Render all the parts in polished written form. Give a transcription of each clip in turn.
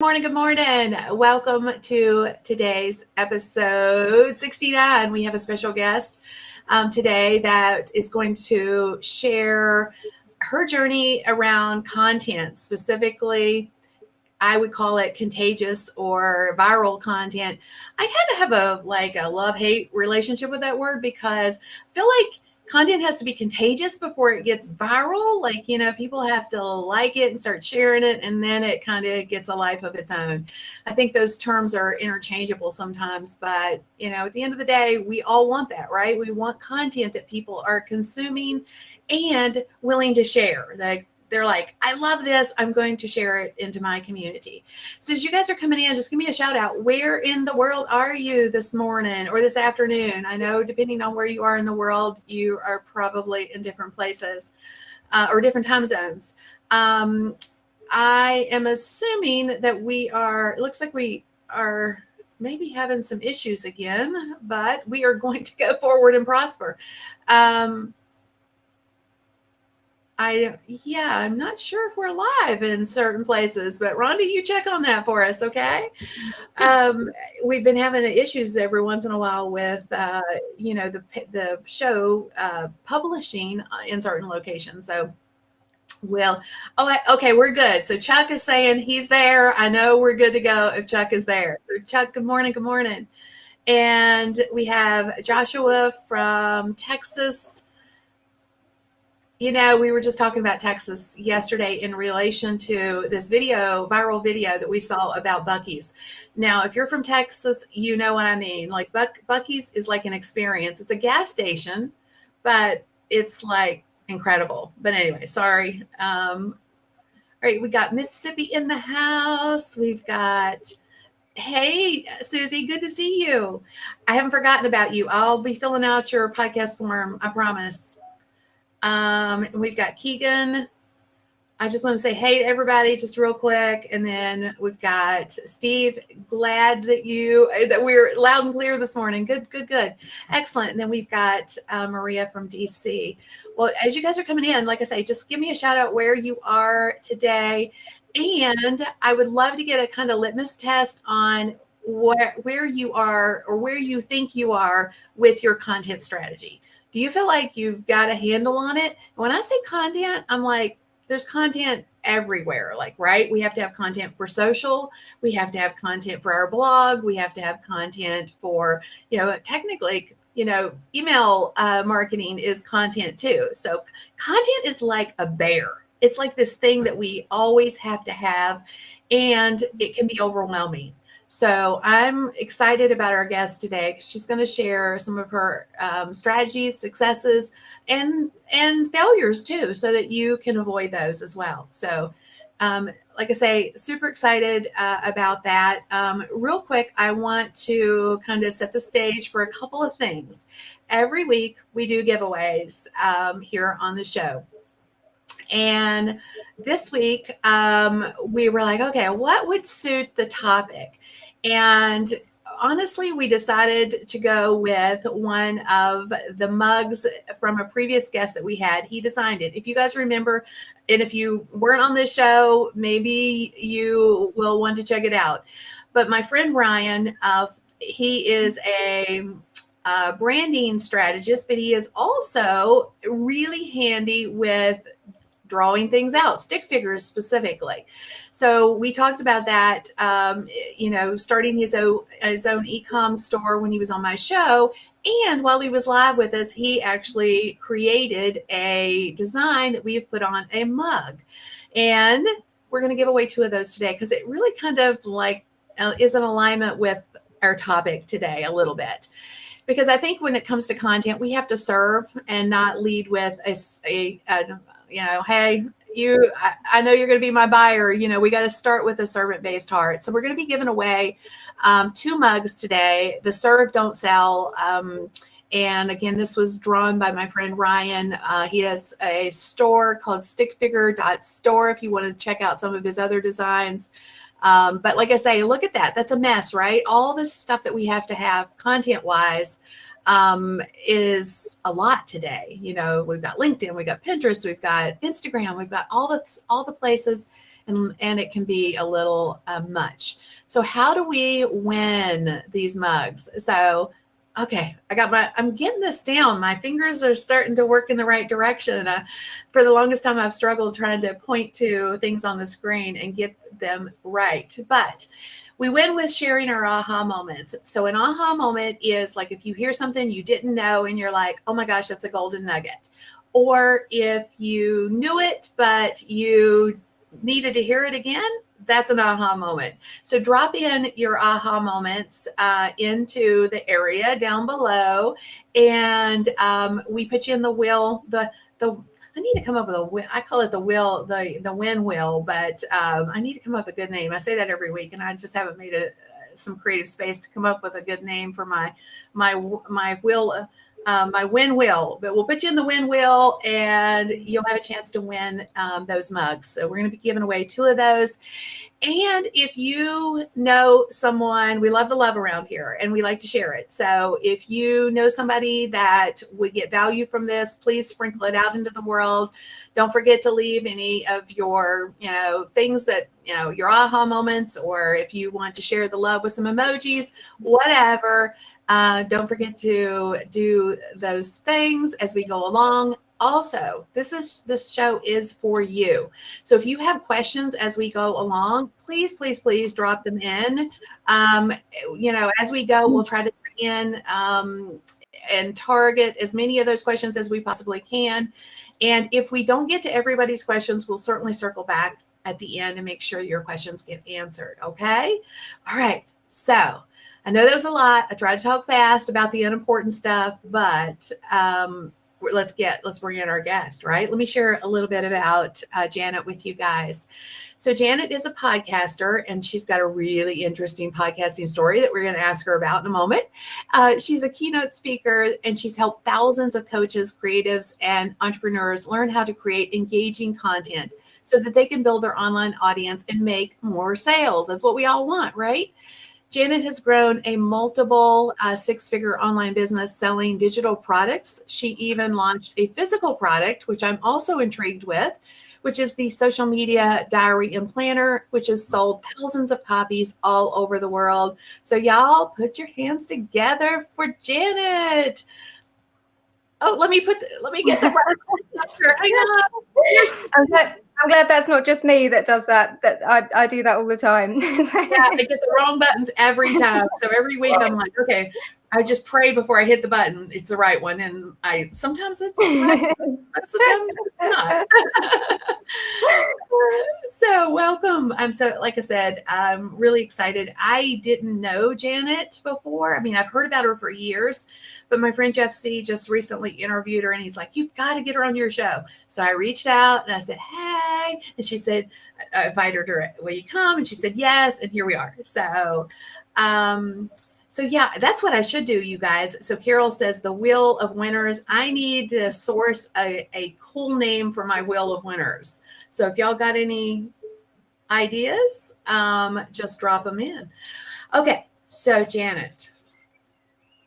Morning, good morning. Welcome to today's episode 69. We have a special guest today that is going to share her journey around content, specifically I would call it contagious or viral content. I kind of have a love-hate relationship with that word because I feel like content has to be contagious before it gets viral. People have to like it and start sharing it, and then it kind of gets a life of its own. I think those terms are interchangeable sometimes, but at the end of the day, we all want that, right? We want content that people are consuming and willing to share. They're like, I love this. I'm going to share it into my community. So as you guys are coming in, just give me a shout out. Where in the world are you this morning or this afternoon? I know depending on where you are in the world, you are probably in different places or different time zones. I am assuming that it looks like we are maybe having some issues again, but we are going to go forward and prosper. I'm not sure if we're live in certain places, but Rhonda, you check on that for us, okay? We've been having issues every once in a while with, the show publishing in certain locations. So okay, we're good. So Chuck is saying he's there. I know we're good to go if Chuck is there. So Chuck, good morning, good morning. And we have Joshua from Texas. We were just talking about Texas yesterday in relation to this viral video that we saw about Buc-ee's. Now, if you're from Texas, you know what I mean. Like Buc-ee's is like an experience. It's a gas station, but it's like incredible. But anyway, sorry. All right, we got Mississippi in the house. We've got, hey, Susie, good to see you. I haven't forgotten about you. I'll be filling out your podcast form, I promise. We've got Keegan. I just want to say hey to everybody just real quick. And then we've got Steve. Glad that we're loud and clear this morning. Good. Excellent. And then we've got Maria from DC. Well, as you guys are coming in, like I say, just give me a shout out where you are today. And I would love to get a kind of litmus test on where you are or where you think you are with your content strategy. Do you feel like you've got a handle on it? When I say content, I'm like, there's content everywhere. Like, right? We have to have content for social. We have to have content for our blog. We have to have content for, technically, email marketing is content too. So content is like a bear. It's like this thing that we always have to have, and it can be overwhelming. So I'm excited about our guest today. She's going to share some of her strategies, successes, and failures too, so that you can avoid those as well. So like I say, super excited about that. Real quick, I want to kind of set the stage for a couple of things. Every week we do giveaways here on the show. And this week, we were like, okay, what would suit the topic? And honestly, we decided to go with one of the mugs from a previous guest that we had. He designed it. If you guys remember, and if you weren't on this show, maybe you will want to check it out. But my friend Ryan, he is a branding strategist, but he is also really handy with drawing things out, stick figures specifically. So we talked about that, starting his own e-com store when he was on my show. And while he was live with us, he actually created a design that we've put on a mug. And we're going to give away 2 of those today because it really kind of like is in alignment with our topic today a little bit. Because I think when it comes to content, we have to serve and not lead with hey, I know you're going to be my buyer. We got to start with a servant-based heart. So we're going to be giving away 2 mugs today. The serve, don't sell. And again, this was drawn by my friend Ryan. He has a store called stickfigure.store if you want to check out some of his other designs. But like I say, look at that. That's a mess, right? All this stuff that we have to have content-wise is a lot today. We've got LinkedIn, we've got Pinterest, we've got Instagram, we've got all the places. and it can be a little much. So how do we win these mugs? So okay, I'm getting this down. My fingers are starting to work in the right direction. For the longest time, I've struggled trying to point to things on the screen and get them right. But we win with sharing our aha moments. So an aha moment is like if you hear something you didn't know and you're like, oh my gosh, that's a golden nugget. Or if you knew it, but you needed to hear it again, that's an aha moment. So drop in your aha moments into the area down below, and we put you in the wheel. I need to come up with a wheel. I call it the wheel, the win wheel, but I need to come up with a good name. I say that every week, and I just haven't made some creative space to come up with a good name for my wheel. My win wheel, but we'll put you in the win wheel and you'll have a chance to win those mugs. So we're going to be giving away 2 of those. And if you know someone, we love the love around here and we like to share it. So if you know somebody that would get value from this, please sprinkle it out into the world. Don't forget to leave any of your, things that, your aha moments, or if you want to share the love with some emojis, whatever. Don't forget to do those things as we go along. Also, this show is for you. So if you have questions as we go along, please, please, please drop them in. As we go, we'll try to bring in and target as many of those questions as we possibly can. And if we don't get to everybody's questions, we'll certainly circle back at the end and make sure your questions get answered. Okay? All right. So I know that was a lot. I tried to talk fast about the unimportant stuff, but let's bring in our guest, right? Let me share a little bit about Janet with you guys. So Janet is a podcaster, and she's got a really interesting podcasting story that we're going to ask her about in a moment. She's a keynote speaker, and she's helped thousands of coaches, creatives, and entrepreneurs learn how to create engaging content so that they can build their online audience and make more sales. That's what we all want, right? Janet has grown a multiple 6-figure online business selling digital products. She even launched a physical product, which I'm also intrigued with, which is the social media diary and planner, which has sold thousands of copies all over the world. So y'all put your hands together for Janet. Oh, let me get the right. Hang on. I'm glad that's not just me that does that. That I do that all the time. Yeah, I get the wrong buttons every time. So every week I'm like, okay, I just pray before I hit the button. It's the right one, and sometimes it's right, sometimes it's not. So welcome. Like I said, I'm really excited. I didn't know Janet before. I mean, I've heard about her for years, but my friend Jeff C just recently interviewed her, and he's like, you've got to get her on your show. So I reached out and I said, hey, and she said, I invited her, will you come? And she said, yes. And here we are. So yeah, that's what I should do, you guys. So Carol says the Wheel of Winners. I need to source a cool name for my Wheel of Winners. So if y'all got any ideas, just drop them in. Okay. So Janet,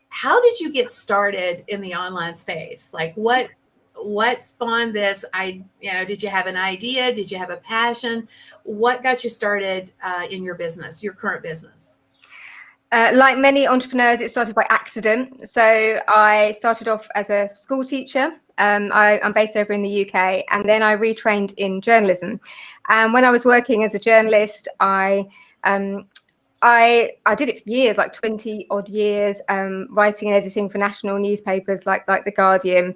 how did you get started in the online space? Like what spawned this? Did you have an idea? Did you have a passion? What got you started in your business, your current business? Like many entrepreneurs, it started by accident. So I started off as a school teacher. I'm based over in the UK, and then I retrained in journalism. And when I was working as a journalist, I did it for years, like 20 odd years, writing and editing for national newspapers like The Guardian.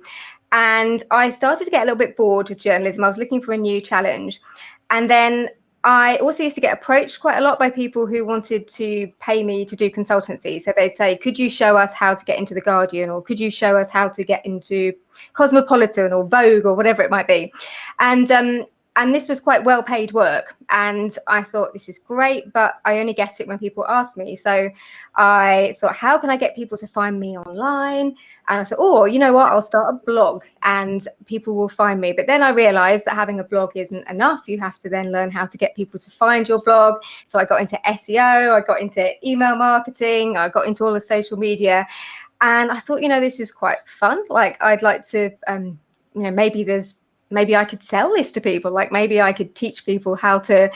And I started to get a little bit bored with journalism. I was looking for a new challenge. And then I also used to get approached quite a lot by people who wanted to pay me to do consultancy. So they'd say, could you show us how to get into The Guardian, or could you show us how to get into Cosmopolitan or Vogue or whatever it might be? And this was quite well-paid work. And I thought, this is great, but I only get it when people ask me. So I thought, how can I get people to find me online? And I thought, oh, you know what? I'll start a blog and people will find me. But then I realized that having a blog isn't enough. You have to then learn how to get people to find your blog. So I got into SEO, I got into email marketing, I got into all the social media. And I thought, this is quite fun. Like, I'd like to, maybe there's maybe I could sell this to people. Like maybe I could teach people how to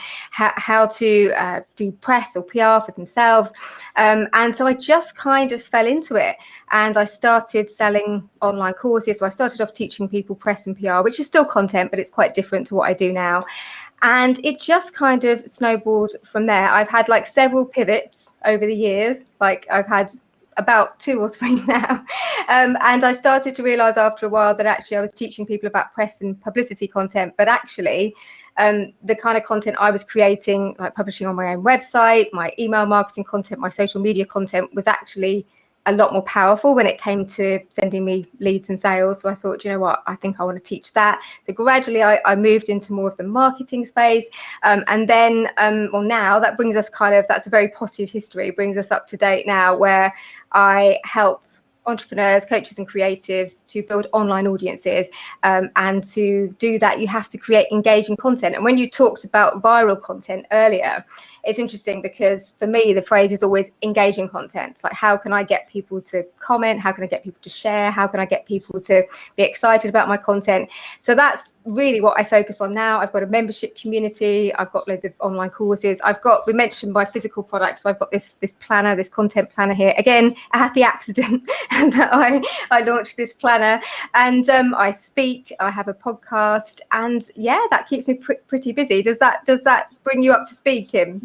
do press or PR for themselves. And so I just kind of fell into it, and I started selling online courses. So I started off teaching people press and PR, which is still content, but it's quite different to what I do now. And it just kind of snowballed from there. I've had like several pivots over the years. Like I've had about 2 or 3 now. And I started to realize after a while that actually I was teaching people about press and publicity content, but actually the kind of content I was creating, like publishing on my own website, my email marketing content, my social media content, was actually a lot more powerful when it came to sending me leads and sales. So I thought, you know what, I think I want to teach that. So gradually I moved into more of the marketing space. And then, well, now that brings us that's a very potted history, brings us up to date now, where I help entrepreneurs, coaches and creatives to build online audiences. And to do that, you have to create engaging content. And when you talked about viral content earlier, it's interesting because for me, the phrase is always engaging content. It's like, how can I get people to comment? How can I get people to share? How can I get people to be excited about my content? So that's really what I focus on now. I've got a membership community. I've got loads of online courses. We mentioned my physical products. So I've got this planner, this content planner here. Again, a happy accident that I launched this planner. And I speak, I have a podcast, and yeah, that keeps me pretty busy. Does that bring you up to speed, Kim?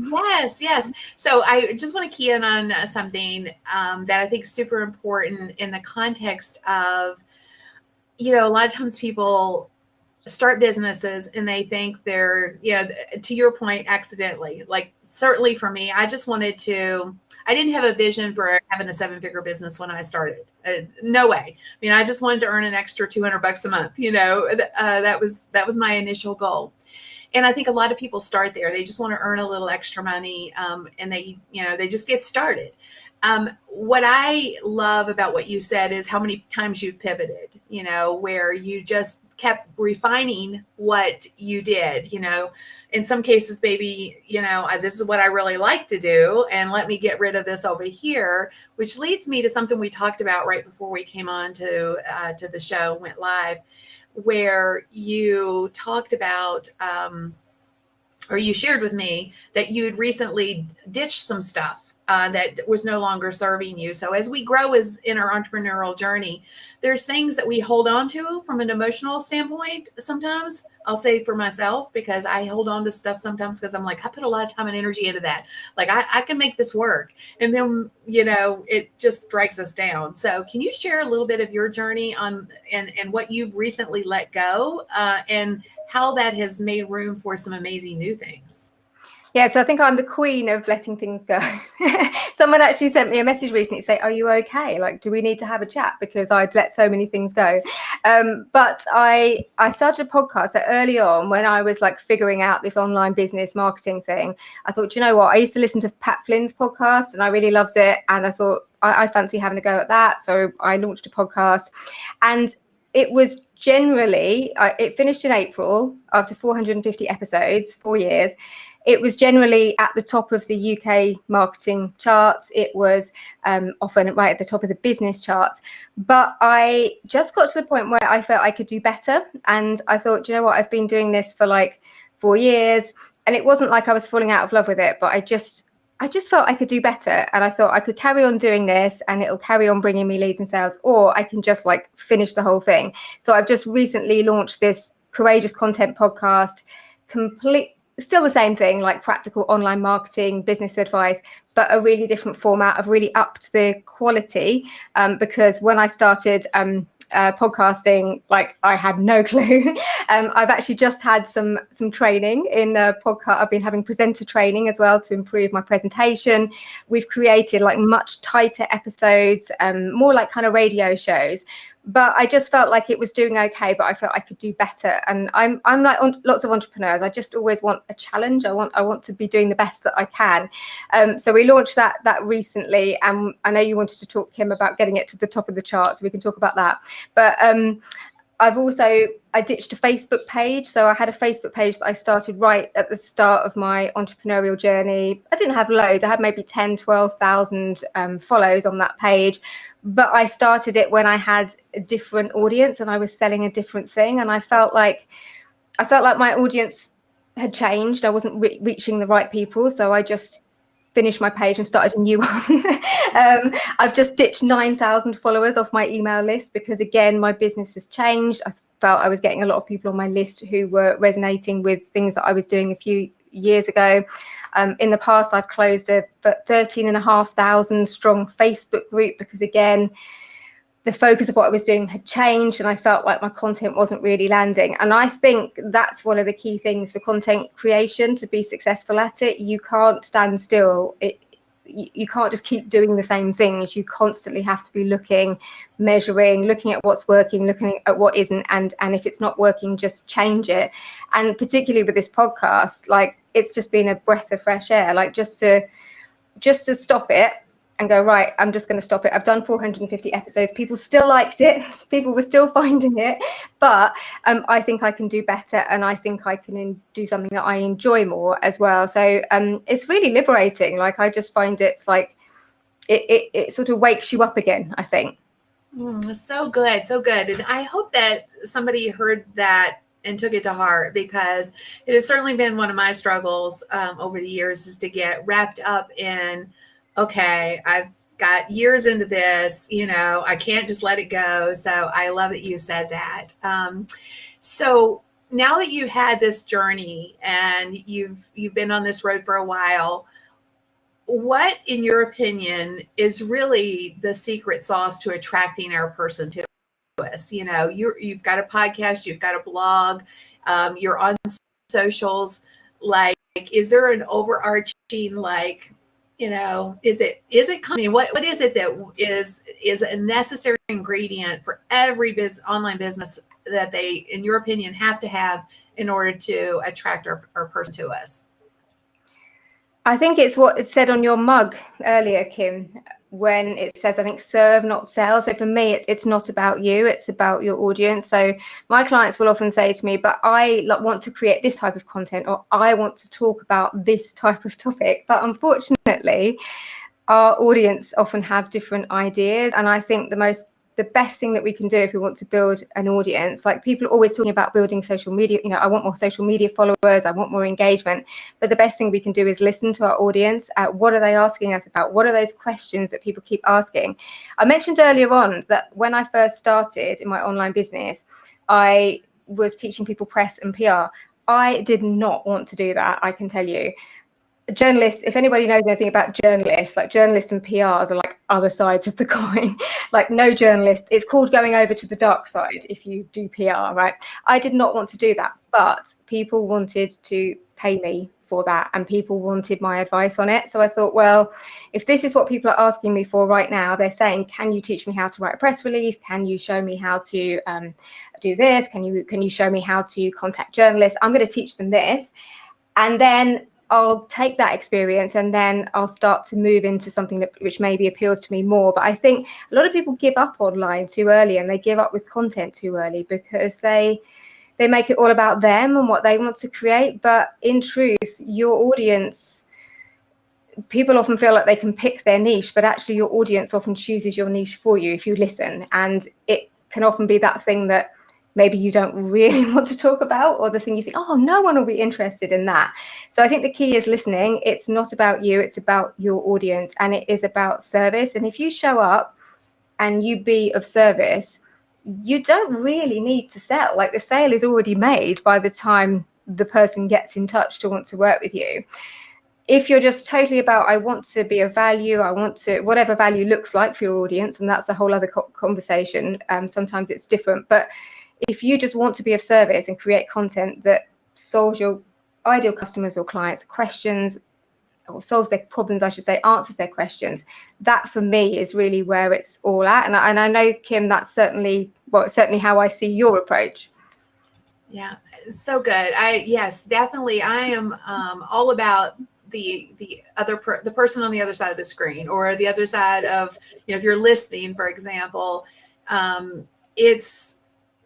Yes. So I just want to key in on something that I think is super important in the context of, a lot of times people start businesses and they think they're, to your point, accidentally. Like certainly for me, I didn't have a vision for having a 7-figure business when I started. No way. I mean, I just wanted to earn an extra $200 a month. That was my initial goal. And I think a lot of people start there. They just want to earn a little extra money, and they just get started. What I love about what you said is how many times you've pivoted, where you just kept refining what you did, in some cases, maybe, this is what I really like to do, and let me get rid of this over here, which leads me to something we talked about right before we came on to the show, went live, where you talked about, or you shared with me that you had recently ditched some stuff that was no longer serving you. So as we grow in our entrepreneurial journey, there's things that we hold on to from an emotional standpoint. Sometimes I'll say for myself, because I hold on to stuff sometimes because I'm like, I put a lot of time and energy into that. Like I can make this work. And then, it just drags us down. So can you share a little bit of your journey on and what you've recently let go and how that has made room for some amazing new things? Yeah, so I think I'm the queen of letting things go. Someone actually sent me a message recently to say, are you okay? Like, do we need to have a chat? Because I'd let so many things go. But I started a podcast so early on when I was like figuring out this online business marketing thing. I thought, you know what? I used to listen to Pat Flynn's podcast and I really loved it. And I thought, I fancy having a go at that. So I launched a podcast, and it was generally, it finished in April after 450 episodes, 4 years. It was generally at the top of the UK marketing charts. It was often right at the top of the business charts. But I just got to the point where I felt I could do better. And I thought, you know what, I've been doing this for like 4 years. And it wasn't like I was falling out of love with it, but I just felt I could do better. And I thought I could carry on doing this and it'll carry on bringing me leads and sales, or I can just like finish the whole thing. So I've just recently launched this Courageous Content podcast, still the same thing, like practical online marketing, business advice, but a really different format. I've really upped the quality because when I started podcasting, like I had no clue. I've actually just had some training in podcast. I've been having presenter training as well to improve my presentation. We've created like much tighter episodes, more like kind of radio shows. But I just felt like it was doing okay, but I felt I could do better. And I'm like lots of entrepreneurs. I just always want a challenge. I want to be doing the best that I can. So we launched that recently, and I know you wanted to talk, Kim, about getting it to the top of the charts. So we can talk about that. But I ditched a Facebook page. So I had a Facebook page that I started right at the start of my entrepreneurial journey. I didn't have loads. I had maybe 10, 12,000 follows on that page. But I started it when I had a different audience and I was selling a different thing. And I felt like my audience had changed. I wasn't reaching the right people. So I just finished my page and started a new one. I've just ditched 9,000 followers off my email list because, again, my business has changed. I felt I was getting a lot of people on my list who were resonating with things that I was doing a few years ago. In the past, I've closed a 13,500 strong Facebook group because, again, the focus of what I was doing had changed and I felt like my content wasn't really landing. And I think that's one of the key things for content creation to be successful at it. You can't stand still. You can't just keep doing the same things. You constantly have to be looking, measuring, looking at what's working, looking at what isn't. And if it's not working, just change it. And particularly with this podcast, like, it's just been a breath of fresh air, like just to stop it and go, right, I'm just going to stop it. I've done 450 episodes. People still liked it. People were still finding it. But I think I can do better. And I think I can do something that I enjoy more as well. So it's really liberating. Like, I just find it's like, it sort of wakes you up again, I think. So good. So good. And I hope that somebody heard that and took it to heart, because it has certainly been one of my struggles over the years, is to get wrapped up in, okay, I've got years into this, I can't just let it go. So I love that you said that. So now that you've had this journey and you've been on this road for a while, what, in your opinion, is really the secret sauce to attracting our person to us? You've got a podcast, you've got a blog, you're on socials. Like, is there an overarching, like, is it coming? What is it that is a necessary ingredient for every online business that they, in your opinion, have to have in order to attract our person to us? I think it's what it said on your mug earlier, Kim, when it says, I think, serve, not sell. So for me, it's not about you, it's about your audience. So my clients will often say to me, but I want to create this type of content, or I want to talk about this type of topic. But unfortunately, our audience often have different ideas. And I think the best thing that we can do if we want to build an audience, like, people are always talking about building social media, I want more social media followers, I want more engagement, but the best thing we can do is listen to our audience. What are they asking us about? What are those questions that people keep asking? I mentioned earlier on that when I first started in my online business, I was teaching people press and PR. I did not want to do that, I can tell you. Journalists, if anybody knows anything about journalists, like, journalists and PRs are like other sides of the coin. Like, no journalist, it's called going over to the dark side if you do PR, right? I did not want to do that, but people wanted to pay me for that and people wanted my advice on it. So I thought, well, if this is what people are asking me for right now, they're saying, can you teach me how to write a press release? Can you show me how to do this? Can you show me how to contact journalists? I'm going to teach them this. And then I'll take that experience and then I'll start to move into something which maybe appeals to me more. But I think a lot of people give up online too early, and they give up with content too early because they make it all about them and what they want to create. But in truth, your audience, people often feel like they can pick their niche, but actually your audience often chooses your niche for you if you listen. And it can often be that thing that maybe you don't really want to talk about, or the thing you think, oh, no one will be interested in that. So I think the key is listening. It's not about you, it's about your audience, and it is about service. And if you show up and you be of service, you don't really need to sell. Like, the sale is already made by the time the person gets in touch to want to work with you. If you're just totally about, I want to be of value, I want to, whatever value looks like for your audience, and that's a whole other conversation. Sometimes it's different, but if you just want to be of service and create content that solves your ideal customers or clients' questions, or solves their problems, I should say, answers their questions, that for me is really where it's all at. And I know, Kim, that's certainly how I see your approach. Yeah, so good. Yes, definitely. I am all about the person on the other side of the screen, or the other side of, if you're listening, for example, it's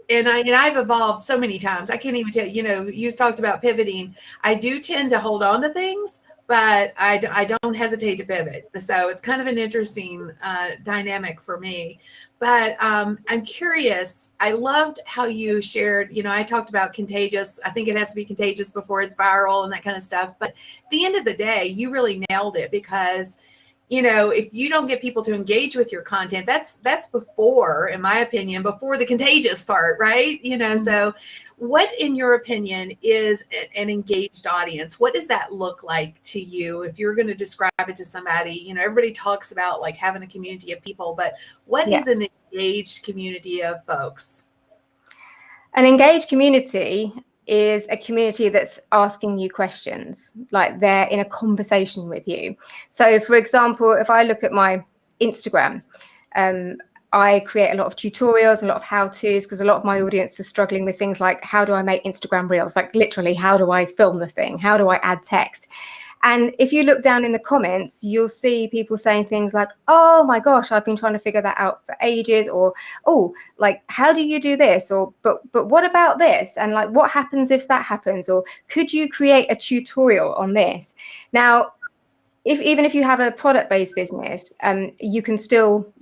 I've evolved so many times. I can't even tell you talked about pivoting. I do tend to hold on to things, but I don't hesitate to pivot. So it's kind of an interesting dynamic for me. But I'm curious. I loved how you shared, I talked about contagious. I think it has to be contagious before it's viral and that kind of stuff. But at the end of the day, you really nailed it, because if you don't get people to engage with your content, that's before, in my opinion, before the contagious part, right? So what, in your opinion, is an engaged audience? What does that look like to you if you're going to describe it to somebody? Everybody talks about like having a community of people, but what is an engaged community of folks? An engaged community is a community that's asking you questions, like they're in a conversation with you. So, for example, if I look at my Instagram, I create a lot of tutorials, a lot of how-tos, because a lot of my audience are struggling with things like, how do I make Instagram reels? Like literally, how do I film the thing? How do I add text? And if you look down in the comments, you'll see people saying things like, oh my gosh, I've been trying to figure that out for ages, or, oh, like, how do you do this? Or, but what about this? And like, what happens if that happens? Or could you create a tutorial on this? Now, even if you have a product-based business, you can still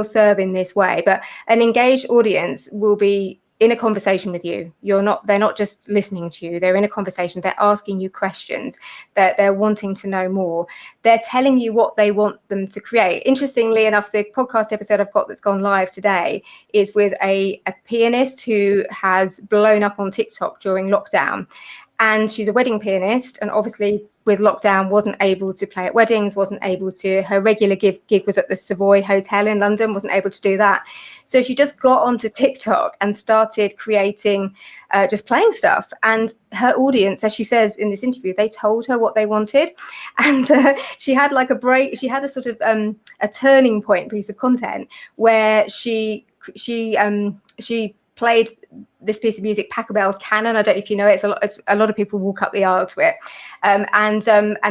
serve in this way, but an engaged audience will be in a conversation with you. They're not just listening to you, they're in a conversation, they're asking you questions, they're wanting to know more, they're telling you what they want them to create. Interestingly enough, the podcast episode I've got that's gone live today is with a pianist who has blown up on TikTok during lockdown. And she's a wedding pianist, and obviously with lockdown wasn't able to play at weddings, her regular gig was at the Savoy Hotel in London, wasn't able to do that. So she just got onto TikTok and started creating, just playing stuff. And her audience, as she says in this interview, they told her what they wanted. And she had like a break, she had a sort of a turning point piece of content where she played this piece of music, Pachelbel's Canon. I don't know if you know it. It's a lot of people walk up the aisle to it. And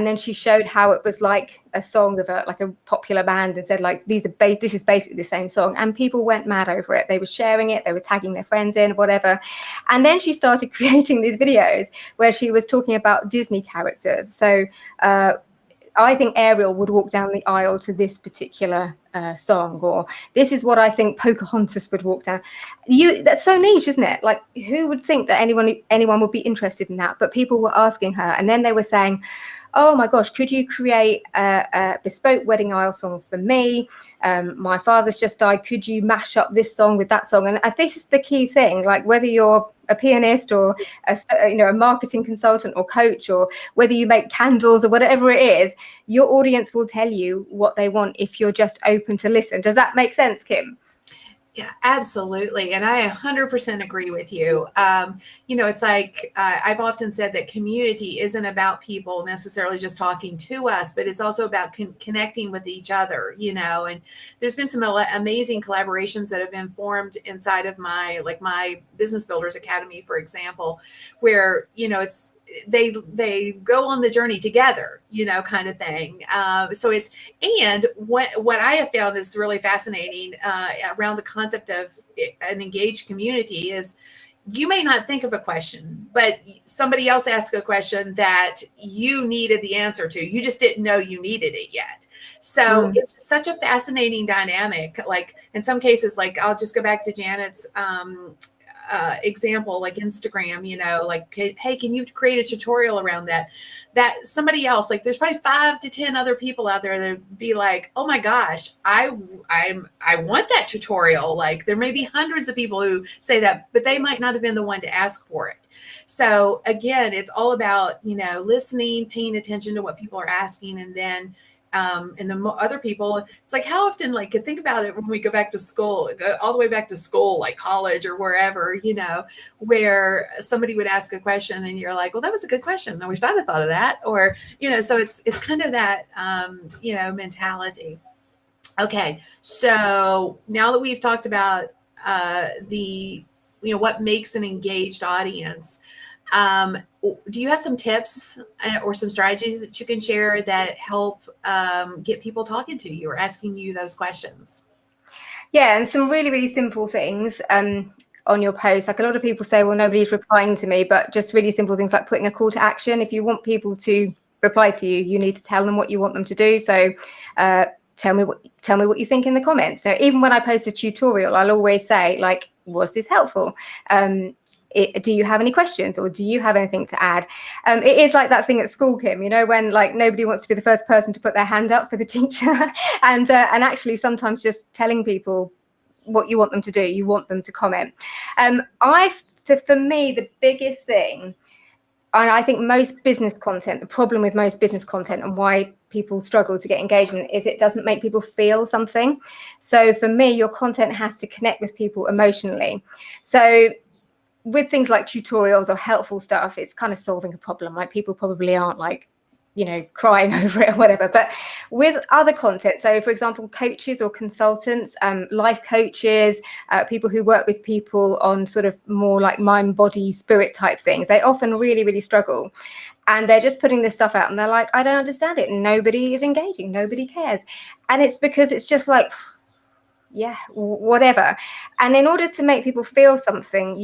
then she showed how it was like a song of a popular band, and said like, this is basically the same song. And people went mad over it. They were sharing it. They were tagging their friends in, whatever. And then she started creating these videos where she was talking about Disney characters. So I think Ariel would walk down the aisle to this particular song, or this is what I think Pocahontas would walk down. That's so niche, isn't it? Like, who would think that anyone would be interested in that? But people were asking her, and then they were saying, oh my gosh, could you create a bespoke wedding aisle song for me? My father's just died. Could you mash up this song with that song? And this is the key thing, like whether you're a pianist or a marketing consultant or coach, or whether you make candles or whatever it is, your audience will tell you what they want if you're just open to listen. Does that make sense, Kim? Yeah, absolutely. And I 100% agree with you. It's like I've often said that community isn't about people necessarily just talking to us, but it's also about connecting with each other, and there's been some amazing collaborations that have been formed inside of my Business Builders Academy, for example, where, it's, they go on the journey together, kind of thing. So it's, and what I have found is really fascinating around the concept of an engaged community is, you may not think of a question, but somebody else asked a question that you needed the answer to. You just didn't know you needed it yet. So it's such a fascinating dynamic. Like in some cases, like I'll just go back to Janet's example, like Instagram, like, hey, can you create a tutorial around that somebody else, like there's probably 5 to 10 other people out there that be like, oh my gosh, I want that tutorial. Like there may be hundreds of people who say that, but they might not have been the one to ask for it. So again, it's all about, listening, paying attention to what people are asking, and then and the other people, it's like, how often, like, think about it when we go back to school, go all the way back to school, like college or wherever, where somebody would ask a question and you're like, well, that was a good question. I wish I'd have thought of that. Or, so it's kind of that, mentality. Okay. So now that we've talked about what makes an engaged audience, do you have some tips or some strategies that you can share that help get people talking to you or asking you those questions? Yeah, and some really, really simple things. on your post. Like a lot of people say, well, nobody's replying to me, but just really simple things like putting a call to action. If you want people to reply to you, you need to tell them what you want them to do. So tell me what you think in the comments. So even when I post a tutorial, I'll always say, like, was this helpful? Do you have any questions, or do you have anything to add? It is like that thing at school, Kim, you know, when like nobody wants to be the first person to put their hand up for the teacher. And actually sometimes just telling people what you want them to do, you want them to comment. For me, the biggest thing, and I think most business content, the problem with most business content and why people struggle to get engagement is it doesn't make people feel something. So for me, your content has to connect with people emotionally. So with things like tutorials or helpful stuff, it's kind of solving a problem. Like people probably aren't like, you know, crying over it or whatever. But with other content, so for example, coaches or consultants, life coaches, people who work with people on sort of more like mind, body, spirit type things, they often really, really struggle. And they're just putting this stuff out and they're like, I don't understand it. Nobody is engaging. Nobody cares. And it's because it's just like, yeah, whatever. And in order to make people feel something,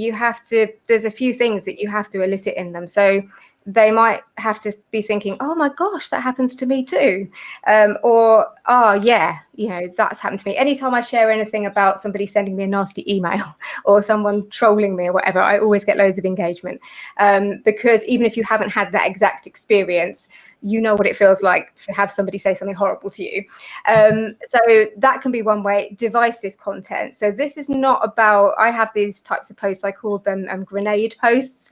there's a few things that you have to elicit in them. So they might have to be thinking, oh my gosh, that happens to me too. Or, oh yeah, you know, that's happened to me. Anytime I share anything about somebody sending me a nasty email or someone trolling me or whatever, I always get loads of engagement. Because even if you haven't had that exact experience, you know what it feels like to have somebody say something horrible to you. So that can be one way. Divisive content. So this is not about, I have these types of posts, I call them grenade posts,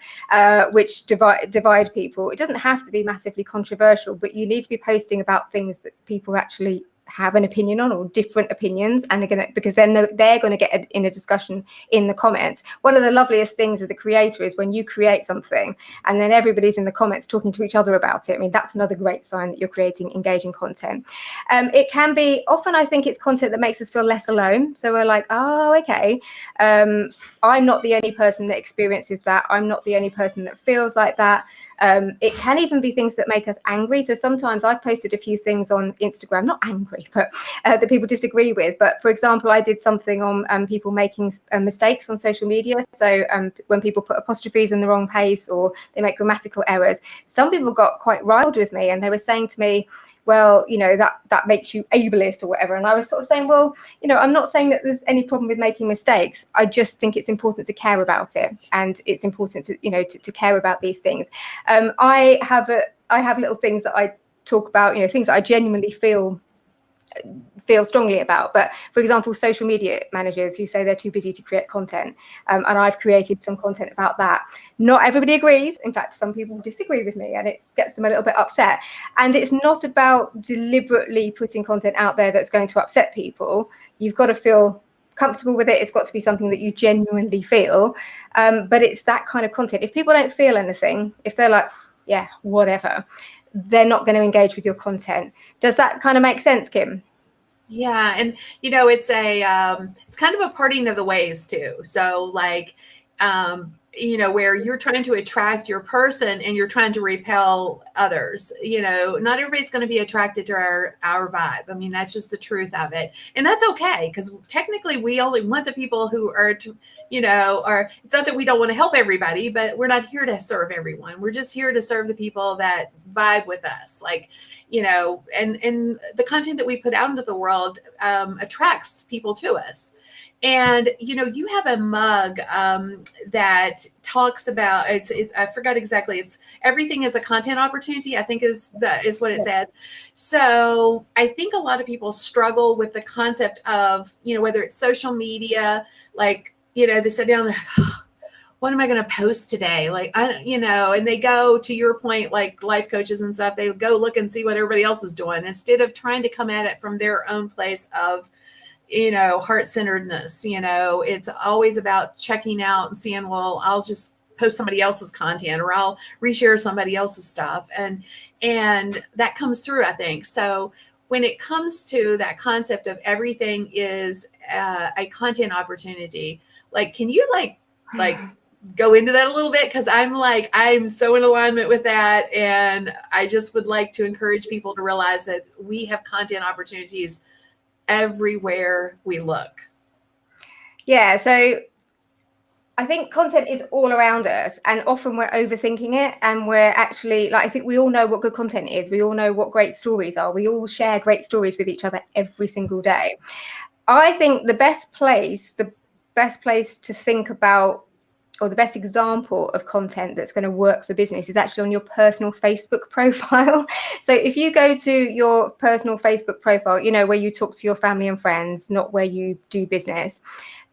which divide people. It doesn't have to be massively controversial, but you need to be posting about things that people actually have an opinion on, or different opinions, and because then they're going to get in a discussion in the comments. One of the loveliest things as a creator is when you create something and then everybody's in the comments talking to each other about it. I mean, that's another great sign that you're creating engaging content. It can be, often I think it's content that makes us feel less alone. So we're like, oh, okay, I'm not the only person that experiences that. I'm not the only person that feels like that. It can even be things that make us angry. So sometimes I've posted a few things on Instagram, not angry, but that people disagree with. But for example, I did something on people making mistakes on social media. So when people put apostrophes in the wrong place or they make grammatical errors, some people got quite riled with me and they were saying to me, well, you know, that makes you ableist or whatever. And I was sort of saying, well, you know, I'm not saying that there's any problem with making mistakes. I just think it's important to care about it. And it's important to, you know, to care about these things. I have little things that I talk about, you know, things that I genuinely feel strongly about. But for example, social media managers who say they're too busy to create content, and I've created some content about that. Not everybody agrees. In fact, some people disagree with me and it gets them a little bit upset. And it's not about deliberately putting content out there that's going to upset people. You've got to feel comfortable with it. It's got to be something that you genuinely feel. But it's that kind of content. If people don't feel anything, if they're like, yeah, whatever, they're not going to engage with your content. Does that kind of make sense, Kim? Yeah, and you know, it's kind of a parting of the ways too. So like, you know, where you're trying to attract your person and you're trying to repel others. You know, not everybody's going to be attracted to our vibe. I mean, that's just the truth of it, and that's okay, because technically we only want the people who are, you know, it's not that we don't want to help everybody, but we're not here to serve everyone. We're just here to serve the people that vibe with us, like, you know, and the content that we put out into the world attracts people to us. And, you know, you have a mug that talks about, it's I forgot exactly, it's everything is a content opportunity, I think is what it says. So I think a lot of people struggle with the concept of, you know, whether it's social media, like, you know, they sit down and what am I going to post today? Like, you know, and they go, to your point, like life coaches and stuff, they go look and see what everybody else is doing instead of trying to come at it from their own place of, you know, heart-centeredness. You know, it's always about checking out and seeing, well, I'll just post somebody else's content or I'll reshare somebody else's stuff. And that comes through, I think. So when it comes to that concept of everything is a content opportunity, like, can you like go into that a little bit? Because I'm so in alignment with that. And I just would like to encourage people to realize that we have content opportunities everywhere we look. Yeah. So I think content is all around us, and often we're overthinking it, and we're actually like, I think we all know what good content is. We all know what great stories are. We all share great stories with each other every single day. I think the best place to think about, or the best example of content that's going to work for business, is actually on your personal Facebook profile. So if you go to your personal Facebook profile, you know, where you talk to your family and friends, not where you do business,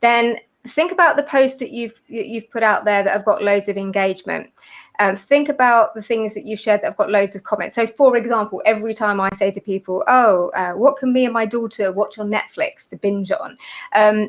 then think about the posts that you've put out there that have got loads of engagement. Think about the things that you've shared that have got loads of comments. So, for example, every time I say to people, what can me and my daughter watch on Netflix to binge on?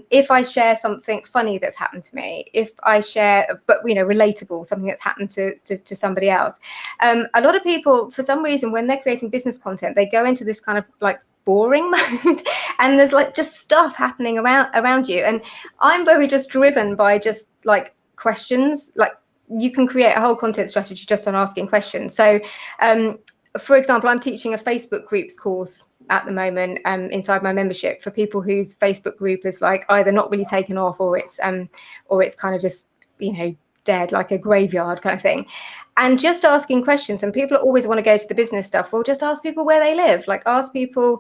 If I share something funny that's happened to me, if I share, but, you know, relatable, something that's happened to somebody else. A lot of people, for some reason, when they're creating business content, they go into this kind of like boring mode, and there's like just stuff happening around you. And I'm very just driven by just like questions. Like, you can create a whole content strategy just on asking questions. So for example, I'm teaching a Facebook groups course at the moment inside my membership for people whose Facebook group is like either not really taken off, or it's kind of just, you know, dead, like a graveyard kind of thing. And just asking questions, and people always want to go to the business stuff. Well, just ask people where they live. Like, ask people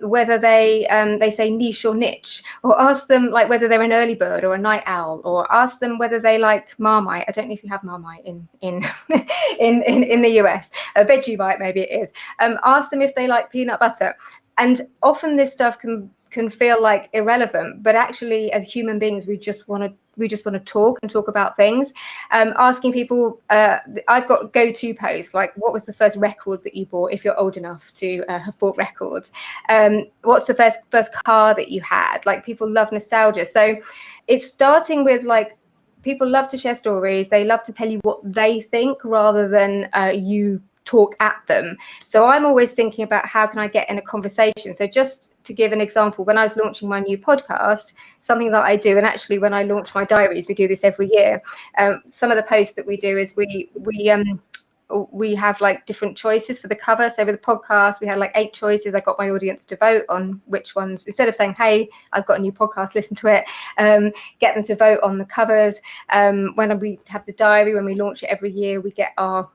whether they say niche or niche, or ask them like whether they're an early bird or a night owl, or ask them whether they like Marmite. I don't know if you have Marmite in in the US. Vegemite, maybe it is. Ask them if they like peanut butter. And often this stuff can feel like irrelevant, but actually, as human beings, we just want to talk about things. Asking people, I've got go-to posts like, what was the first record that you bought, if you're old enough to have bought records? What's the first car that you had? Like, people love nostalgia. So it's starting with like, people love to share stories. They love to tell you what they think rather than you talk at them. So I'm always thinking about how can I get in a conversation. So just to give an example, when I was launching my new podcast, something that I do, and actually when I launch my diaries, we do this every year. Some of the posts that we do is we have like different choices for the cover. So with the podcast, we had like 8 choices. I got my audience to vote on which ones, instead of saying, hey, I've got a new podcast, listen to it, get them to vote on the covers. When we have the diary, when we launch it every year, we get our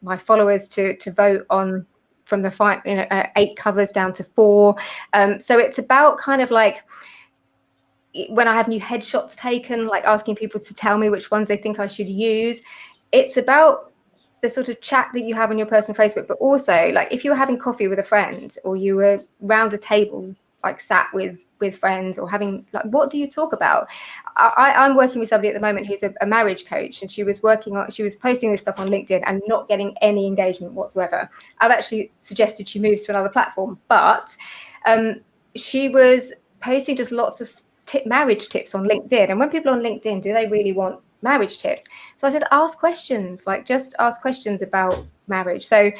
my followers to vote on from the 8 covers down to 4. So it's about kind of like, when I have new headshots taken, like asking people to tell me which ones they think I should use. It's about the sort of chat that you have on your personal Facebook, but also like if you were having coffee with a friend, or you were round a table, like sat with friends, or having like, what do you talk about? I'm working with somebody at the moment who's a marriage coach, and she was posting this stuff on LinkedIn and not getting any engagement whatsoever. I've actually suggested she moves to another platform, but she was posting just lots of marriage tips on LinkedIn. And when people on LinkedIn, do they really want marriage tips? So I said, ask questions, like just ask questions about marriage. So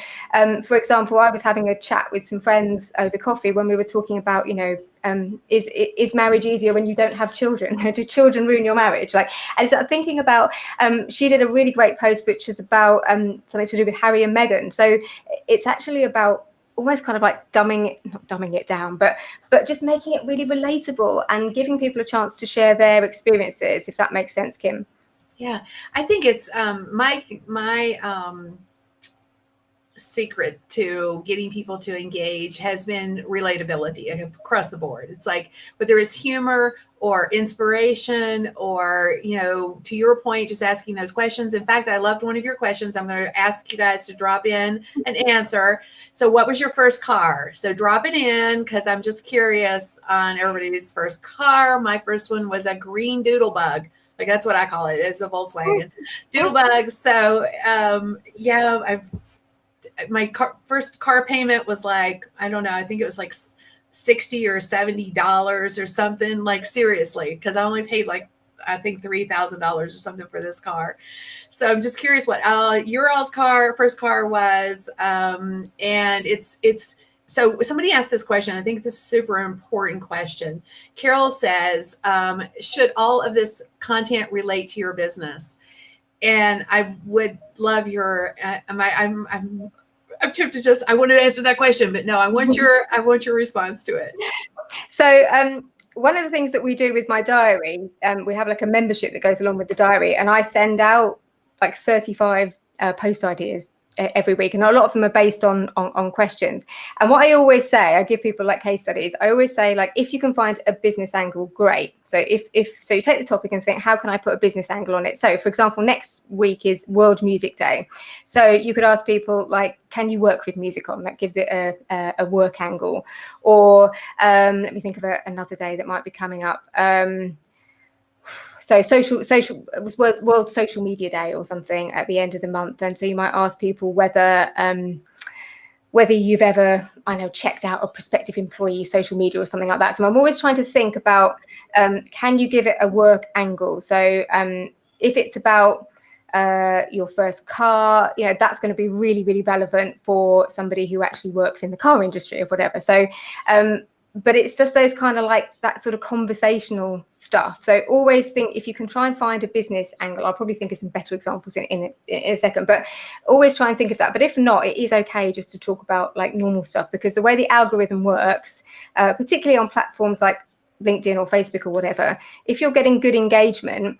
for example, I was having a chat with some friends over coffee when we were talking about, you know, is marriage easier when you don't have children? Do children ruin your marriage? Like, and so thinking about, she did a really great post which is about something to do with Harry and Meghan. So it's actually about almost kind of like not dumbing it down, but just making it really relatable and giving people a chance to share their experiences, if that makes sense, Kim. Yeah, I think it's my secret to getting people to engage has been relatability across the board. It's like, whether it's humor or inspiration, or, you know, to your point, just asking those questions. In fact, I loved one of your questions. I'm going to ask you guys to drop in an answer. So what was your first car? So drop it in, because I'm just curious on everybody's first car. My first one was a green doodlebug. Like, that's what I call it. It's a Volkswagen doodlebug. So yeah, my first car payment was like, I don't know, I think it was like $60 or $70 or something, like, seriously, because I only paid like, I think $3,000 or something for this car. So I'm just curious what your all's first car was. And it's so somebody asked this question. I think this is a super important question. Carol says, should all of this content relate to your business? And I would love your, I'm tempted I want to answer that question, but no, I want your response to it. So one of the things that we do with my diary, we have like a membership that goes along with the diary, and I send out like 35 post ideas every week, and a lot of them are based on questions. And what I always say, I give people like case studies. I always say, like, if you can find a business angle, great. So if so, you take the topic and think, how can I put a business angle on it? So for example, next week is World Music Day, so you could ask people like, can you work with music on? That gives it a work angle. Or let me think of another day that might be coming up. So it was World Social Media Day or something at the end of the month, and so you might ask people whether you've ever, I know, checked out a prospective employee's social media or something like that. So I'm always trying to think about, can you give it a work angle? So if it's about your first car, you know, that's going to be really, really relevant for somebody who actually works in the car industry or whatever. So but it's just those kind of like that sort of conversational stuff. So always think, if you can try and find a business angle, I'll probably think of some better examples in a second, but always try and think of that. But if not, it is okay just to talk about like normal stuff, because the way the algorithm works, particularly on platforms like LinkedIn or Facebook or whatever, if you're getting good engagement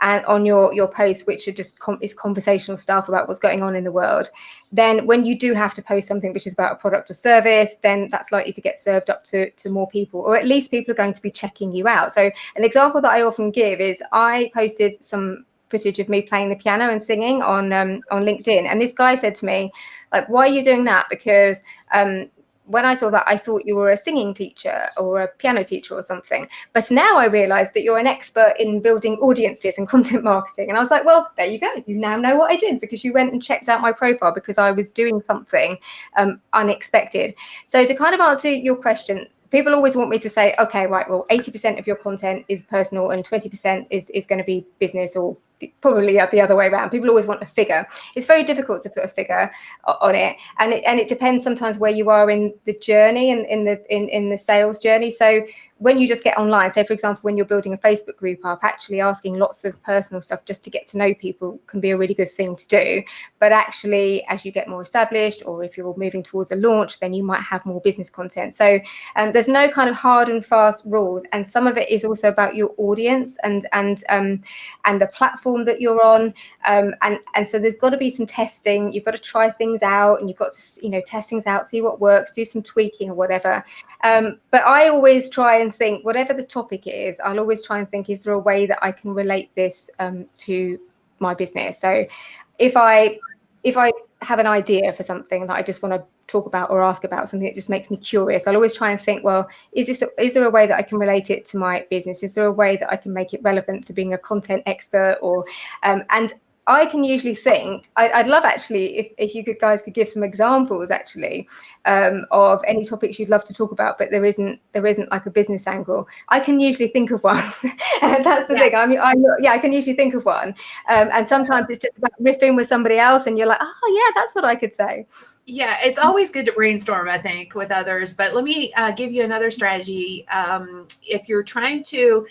and on your posts, which are just is conversational stuff about what's going on in the world, then when you do have to post something which is about a product or service, then that's likely to get served up to more people, or at least people are going to be checking you out. So an example that I often give is, I posted some footage of me playing the piano and singing on LinkedIn, and this guy said to me, like, why are you doing that? Because when I saw that, I thought you were a singing teacher or a piano teacher or something. But now I realized that you're an expert in building audiences and content marketing. And I was like, well, there you go. You now know what I did, because you went and checked out my profile because I was doing something unexpected. So to kind of answer your question, people always want me to say, okay, right, well, 80% of your content is personal and 20% is going to be business, or probably the other way around. People always want a figure. It's very difficult to put a figure on it, and it depends sometimes where you are in the journey and in the sales journey. So when you just get online, say for example, when you're building a Facebook group up, actually asking lots of personal stuff just to get to know people can be a really good thing to do. But actually, as you get more established, or if you're moving towards a launch, then you might have more business content. So there's no kind of hard and fast rules, and some of it is also about your audience and the platform that you're on, and so there's got to be some testing. You've got to try things out, and you've got to, you know, test things out, see what works, do some tweaking or whatever. But I always try and think, whatever the topic is, I'll always try and think, is there a way that I can relate this to my business? So if I have an idea for something that I just want to talk about or ask about, something that just makes me curious, I'll always try and think, well, is there a way that I can relate it to my business? Is there a way that I can make it relevant to being a content expert? Or and I can usually think, I'd love actually if you guys could give some examples actually of any topics you'd love to talk about, but there isn't like a business angle. I can usually think of one. And that's the thing. I can usually think of one. And sometimes it's just about riffing with somebody else, and you're like, oh yeah, that's what I could say. Yeah, it's always good to brainstorm, I think, with others. But let me give you another strategy. If you're trying to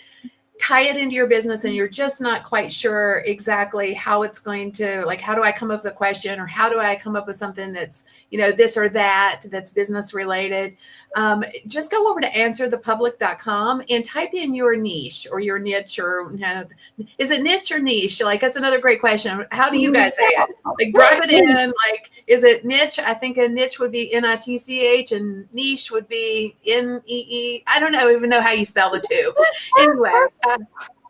tie it into your business and you're just not quite sure exactly how it's going to, like, how do I come up with a question, or how do I come up with something that's, you know, this or that, that's business related, just go over to answerthepublic.com and type in your niche or your niche, or, you know, is it niche or niche? Like, that's another great question. How do you guys say it? Like, drive it in. Like, is it niche? I think a niche would be NITCH, and niche would be NEE. I don't even know how you spell the two. Anyway,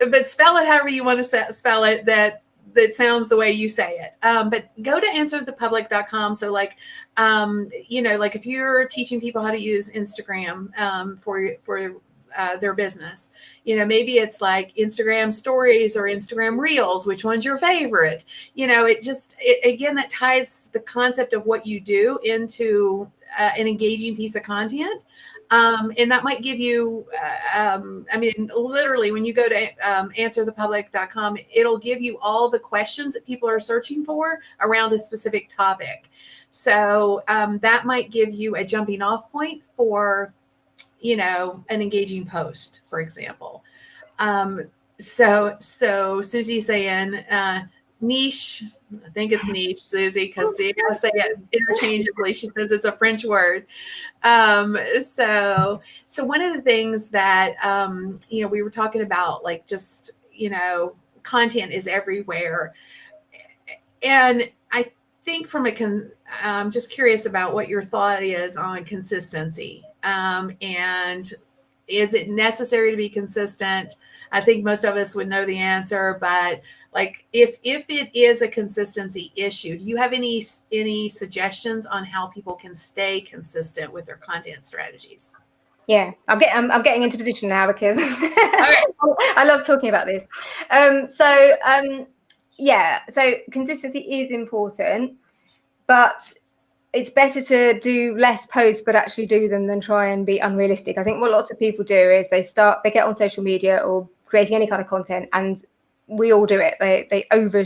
but spell it however you want to spell it, that sounds the way you say it. But go to answerthepublic.com. So like, you know, like if you're teaching people how to use Instagram for their business, you know, maybe it's like Instagram stories or Instagram reels, which one's your favorite? You know, again, that ties the concept of what you do into an engaging piece of content. And that might give you, I mean, literally when you go to answerthepublic.com, it'll give you all the questions that people are searching for around a specific topic. So that might give you a jumping off point for, you know, an engaging post, for example. So Susie's saying, niche. I think it's niche, Susie, because see, I say it interchangeably. She says it's a French word. So one of the things that we were talking about, like just content is everywhere, and I think I'm just curious about what your thought is on consistency, and is it necessary to be consistent? I think most of us would know the answer, but like if it is a consistency issue, do you have any suggestions on how people can stay consistent with their content strategies? Yeah, I'm getting into position now because I love talking about this. So consistency is important, but it's better to do less posts but actually do them than try and be unrealistic. I think what lots of people do is they get on social media or creating any kind of content, and we all do it. They over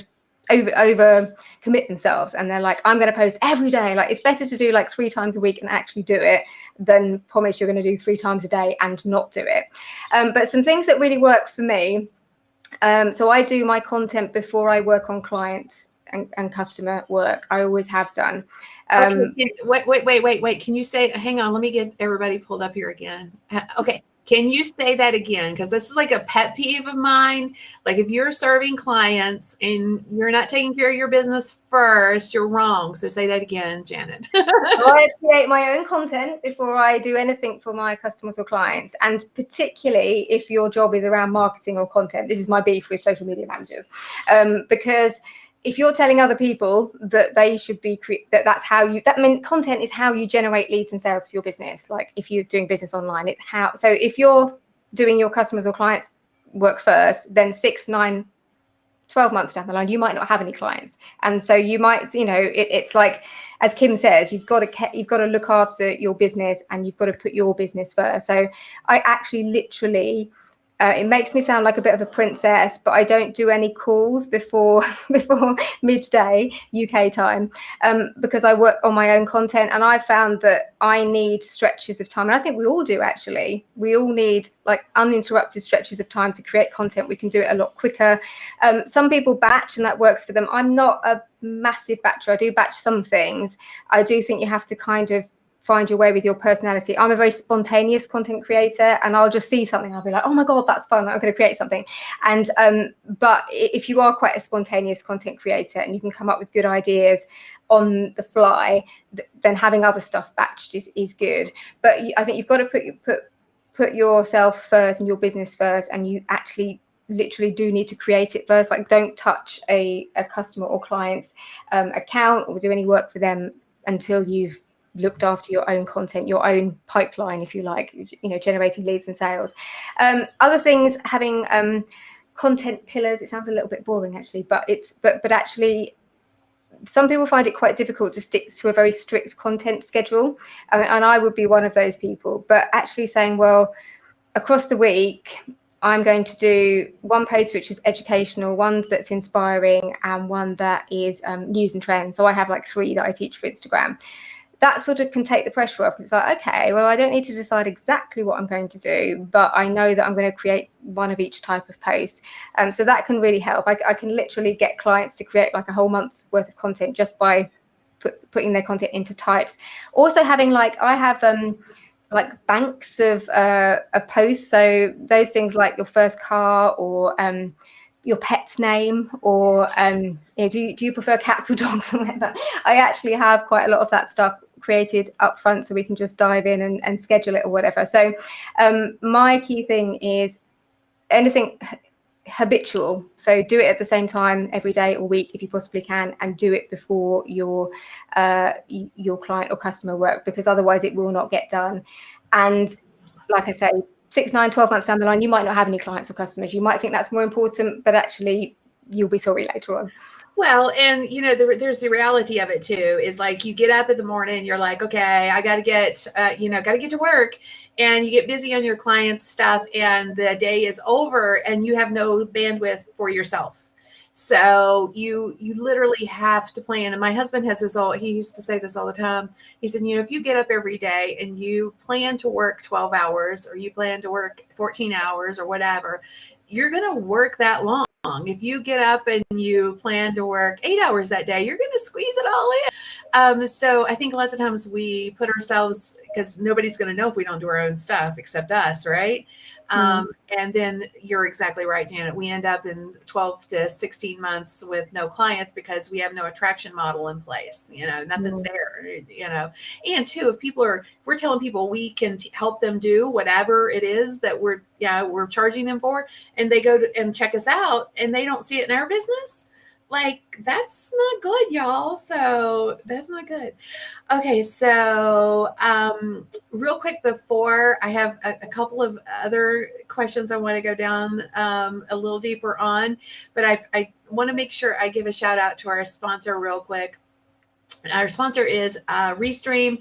commit themselves, and they're like, I'm going to post every day. Like, it's better to do like 3 times a week and actually do it than promise you're going to do 3 times a day and not do it. But some things that really work for me. So I do my content before I work on client and customer work. I always have done. Okay. Wait. Can you say, hang on, let me get everybody pulled up here again. Okay. Can you say that again? Because this is like a pet peeve of mine. Like, if you're serving clients and you're not taking care of your business first, you're wrong. So say that again, Janet. I create my own content before I do anything for my customers or clients. And particularly if your job is around marketing or content, this is my beef with social media managers. Because if you're telling other people that they should be content is how you generate leads and sales for your business. Like, if you're doing business online, so if you're doing your customers or clients work first, then 6, 9, 12 months down the line, you might not have any clients. And so you might, it's like, as Kim says, you've got to look after your business, and you've got to put your business first. So I actually literally, it makes me sound like a bit of a princess, but I don't do any calls before midday UK time, because I work on my own content, and I found that I need stretches of time, and I think we all do actually. We all need like uninterrupted stretches of time to create content. We can do it a lot quicker. Some people batch, and that works for them. I'm not a massive batcher. I do batch some things. I do think you have to kind of find your way with your personality. I'm a very spontaneous content creator, and I'll just see something, I'll be like, oh my God, that's fun, I'm going to create something. And but if you are quite a spontaneous content creator and you can come up with good ideas on the fly, then having other stuff batched is good. But I think you've got to put yourself first and your business first, and you actually literally do need to create it first. Like, don't touch a customer or client's account or do any work for them until you've looked after your own content, your own pipeline, if you like, generating leads and sales. Other things, having content pillars. It sounds a little bit boring actually, but actually some people find it quite difficult to stick to a very strict content schedule. And I would be one of those people, but actually saying, well, across the week, I'm going to do one post which is educational, one that's inspiring, and one that is news and trends. So I have like 3 that I teach for Instagram. That sort of can take the pressure off. It's like, okay, well, I don't need to decide exactly what I'm going to do, but I know that I'm going to create one of each type of post. So that can really help. I can literally get clients to create like a whole month's worth of content just by putting their content into types. Also having I have like banks of posts. So those things like your first car, or your pet's name, or do you prefer cats or dogs or whatever. I actually have quite a lot of that stuff created up front, so we can just dive in and schedule it or whatever. So my key thing is anything habitual. So do it at the same time every day or week if you possibly can, and do it before your client or customer work, because otherwise it will not get done. And like I say, 6, 9, 12 months down the line, you might not have any clients or customers. You might think that's more important, but actually you'll be sorry later on. Well, and there's the reality of it too, is like you get up in the morning, you're like, okay, I got to get to work, and you get busy on your client's stuff, and the day is over and you have no bandwidth for yourself. So you literally have to plan. And my husband has he used to say this all the time. He said, if you get up every day and you plan to work 12 hours, or you plan to work 14 hours or whatever, you're going to work that long. If you get up and you plan to work 8 hours that day, you're going to squeeze it all in. So I think lots of times we put ourselves, because nobody's going to know if we don't do our own stuff except us, right? And then you're exactly right, Janet. We end up in 12 to 16 months with no clients because we have no attraction model in place. Nothing's there, And two, if we're telling people we can help them do whatever it is that we're charging them for, and they go and check us out and they don't see it in our business, like, that's not good, y'all. So that's not good. Okay, so real quick, before I have a couple of other questions I want to go down a little deeper on, but I want to make sure I give a shout out to our sponsor real quick. Our sponsor is Restream.